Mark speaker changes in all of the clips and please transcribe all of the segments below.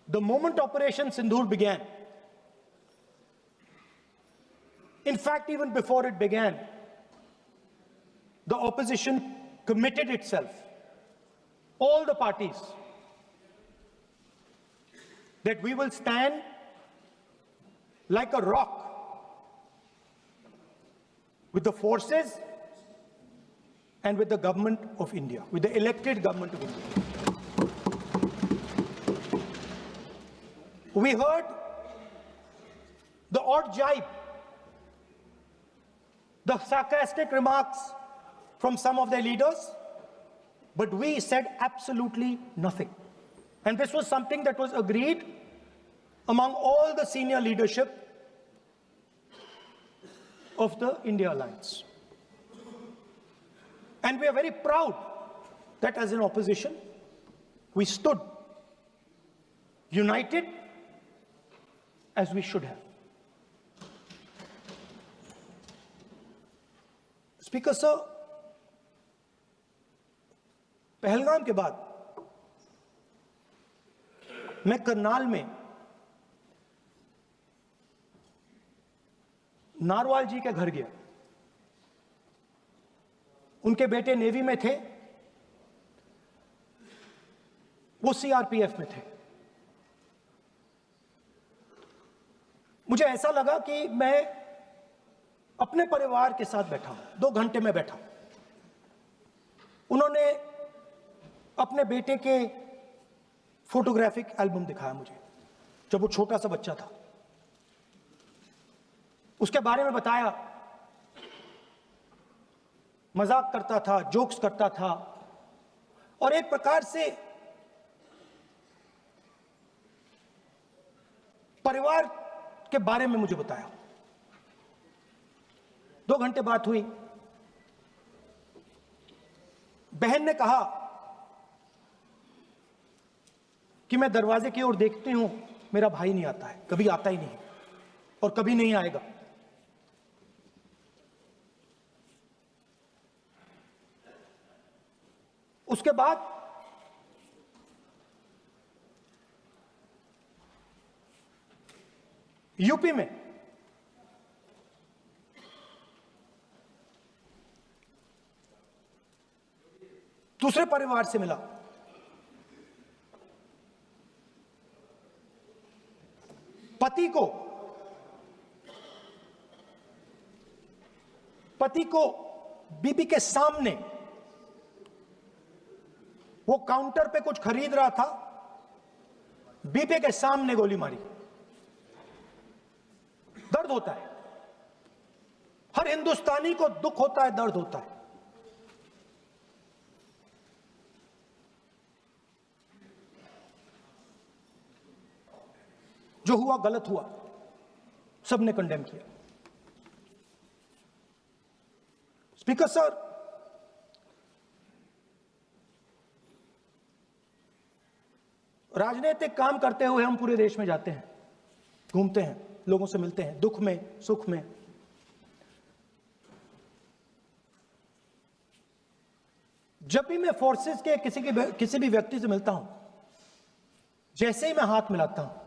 Speaker 1: The moment Operation Sindoor began, in fact, even before it began, the opposition committed itself, all the parties, that we will stand like a rock with the forces and with the government of India, with the elected government of India. We heard the odd jibe, the sarcastic remarks from some of their leaders, but we said absolutely nothing. And this was something that was agreed among all the senior leadership of the India Alliance. And we are very proud that as an opposition, we stood united as we should have. Speaker sir, Pahalgam के बाद मैं करनाल में narwhal जी के घर गया। उनके बेटे navy में थे, वो सीआरपीएफ में थे। मुझे ऐसा लगा कि मैं अपने परिवार के साथ बैठा हूं। 2 घंटे में बैठा। उन्होंने अपने बेटे के फोटोग्राफिक एल्बम दिखाया मुझे, जब वो छोटा सा बच्चा था। उसके बारे में बताया, मजाक करता था, जोक्स करता था, और एक प्रकार से परिवार के बारे में मुझे बताया। 2 घंटे बात हुई। बहन ने कहा कि मैं दरवाजे की ओर देखती हूं, मेरा भाई नहीं आता है, कभी आता ही नहीं और कभी नहीं आएगा। उसके बाद यूपी में दूसरे परिवार से मिला। पति को बीबी के सामने, वो काउंटर पे कुछ खरीद रहा था, बीबी के सामने गोली मारी। दर्द होता है, हर हिंदुस्तानी को दुख होता है, दर्द होता है। जो हुआ गलत हुआ, सबने कंडेम किया। स्पीकर सर, राजनीतिक काम करते हुए हम पूरे देश में जाते हैं, घूमते हैं, लोगों से मिलते हैं, दुख में, सुख में। जब भी मैं फोर्सेस के किसी भी व्यक्ति से मिलता हूं, जैसे ही मैं हाथ मिलाता हूं,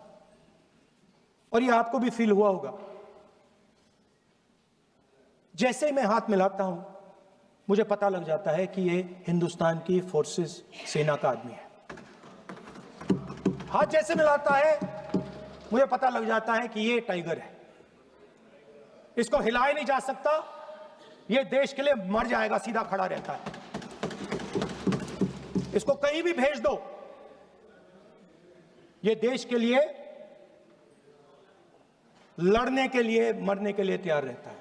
Speaker 1: और ये आपको भी फील हुआ होगा, जैसे ही मैं हाथ मिलाता हूं, मुझे पता लग जाता है कि ये हिंदुस्तान की फोर्सेस, सेना का आदमी है। हाथ जैसे मिलाता है, मुझे पता लग जाता है कि ये टाइगर है, इसको हिलाया नहीं जा सकता, ये देश के लिए मर जाएगा, सीधा खड़ा रहता है। इसको कहीं भी भेज दो, ये देश के लिए लड़ने के लिए, मरने के लिए तैयार रहता है।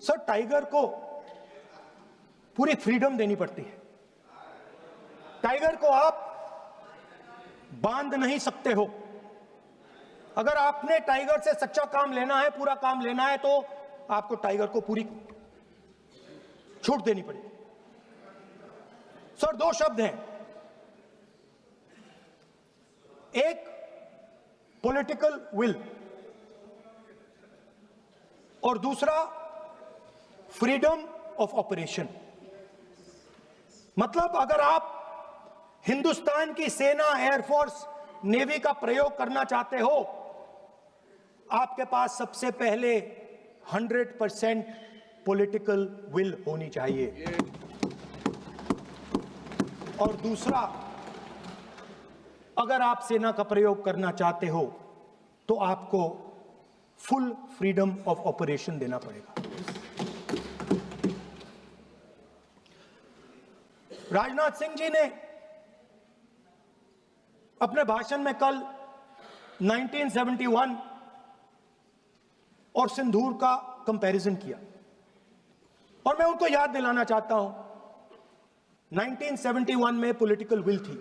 Speaker 1: सर, टाइगर को पूरी फ्रीडम देनी पड़ती है। टाइगर को आप बांध नहीं सकते हो। अगर आपने टाइगर से सच्चा काम लेना है, पूरा काम लेना है, तो आपको टाइगर को पूरी छूट देनी पड़ेगी। सर, 2 शब्द हैं, एक पॉलिटिकल विल और दूसरा फ्रीडम ऑफ ऑपरेशन। मतलब अगर आप हिंदुस्तान की सेना, एयरफोर्स, नेवी का प्रयोग करना चाहते हो, आपके पास सबसे पहले 100% पॉलिटिकल विल होनी चाहिए। और दूसरा, अगर आप सेना का प्रयोग करना चाहते हो तो आपको फुल फ्रीडम ऑफ ऑपरेशन देना पड़ेगा। राजनाथ सिंह जी ने अपने भाषण में कल 1971 और सिंदूर का कंपैरिजन किया, और मैं उनको याद दिलाना चाहता हूं, 1971 में पॉलिटिकल विल थी।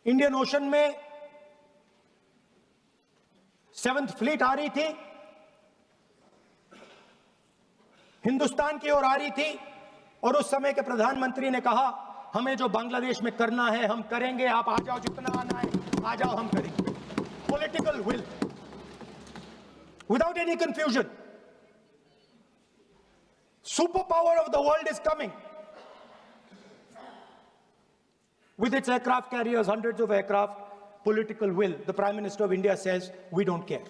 Speaker 1: इंडियन ओशन में 7th फ्लीट आ रही थी, हिंदुस्तान की ओर आ रही थी, और उस समय के प्रधानमंत्री ने कहा हमें जो बांग्लादेश में करना है हम करेंगे, आप आ जाओ, जितना आना है आ जाओ, हम करेंगे। Political will, without any confusion. Super power of the world is coming with its aircraft carriers, hundreds of aircraft. Political will. The Prime Minister of India says we don't care.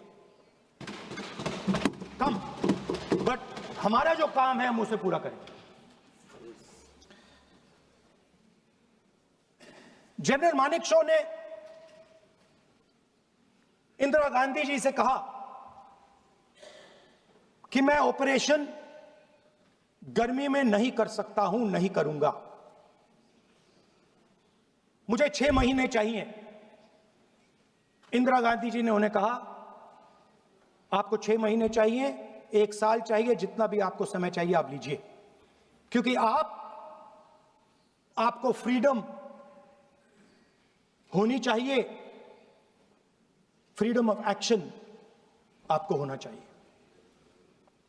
Speaker 1: Come, but हमारा जो काम है हम उसे पूरा करेंगे। General Manekshaw ने इंदिरा गांधी जी से कहा कि मैं ऑपरेशन गर्मी में नहीं कर सकता हूं, नहीं करूंगा, मुझे 6 महीने चाहिए। इंदिरा गांधी जी ने उन्हें कहा आपको 6 महीने चाहिए, 1 साल चाहिए, जितना भी आपको समय चाहिए आप लीजिए, क्योंकि आपको फ्रीडम होनी चाहिए, फ्रीडम ऑफ एक्शन आपको होना चाहिए।